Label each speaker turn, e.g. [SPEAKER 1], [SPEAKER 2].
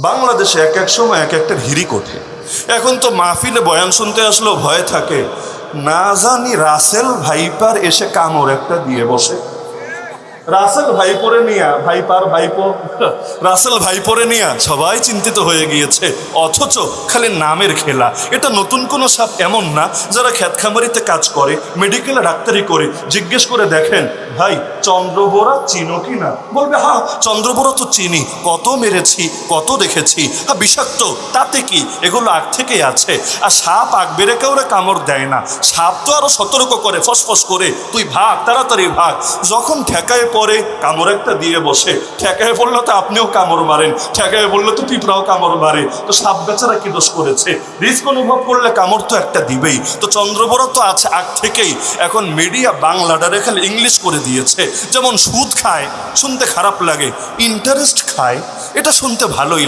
[SPEAKER 1] বাংলাদেশে এক এক সময় এক একটা হিরিক ওঠে। এখন তো মাহফিলে বয়ান শুনতে আসলেও ভয় থাকে, না জানি রাসেল ভাইপার এসে কামড় একটা দিয়ে বসে। রাসেল ভাইপোরে নিয়া ভাইপার ভাইপো রাসেল ভাইপোরে নিয়া সবাই চিন্তিত হয়ে গিয়েছে, অথচ খালি নামের খেলা। এটা নতুন কোনো সাপ এমন না। যারা ক্ষেতখামারিতে কাজ করে, মেডিকেলে ডাক্তারি করে, জিজ্ঞেস করে দেখেন, ভাই চন্দ্রবোরা চিনো কি না? বলবে হ্যাঁ চন্দ্রবোরা তো চিনি, কত মেরেছি, কত দেখেছি। হ্যাঁ বিষাক্ত, তাতে কি, এগুলো আগ থেকেই আছে। আর সাপ আগ বেড়ে কাউরে কামড় দেয় না, সাপ তো আরো সতর্ক করে, ফসফস করে, তুই ভাগ, তাড়াতাড়ি ভাগ। যখন ঠেকায় পরে কামড় একটা দিয়ে বসে, ঠেকায় পড়লে তো আপনিও কামড় মারেন, ঠেকায় বললে তো পিঁপড়াও কামড় মারে। তো সাপ বেচারা কি দোষ করেছে? রিস্ক অনুভব করলে কামড় তো একটা দিবেই। তো চন্দ্রবোরা তো আছে আগ থেকেই। এখন মিডিয়া বাংলাটারে খালি ইংলিশ করে দিয়েছে। যেমন সুদ খায় শুনতে খারাপ লাগে, ইন্টারেস্ট খায় এটা শুনতে ভালোই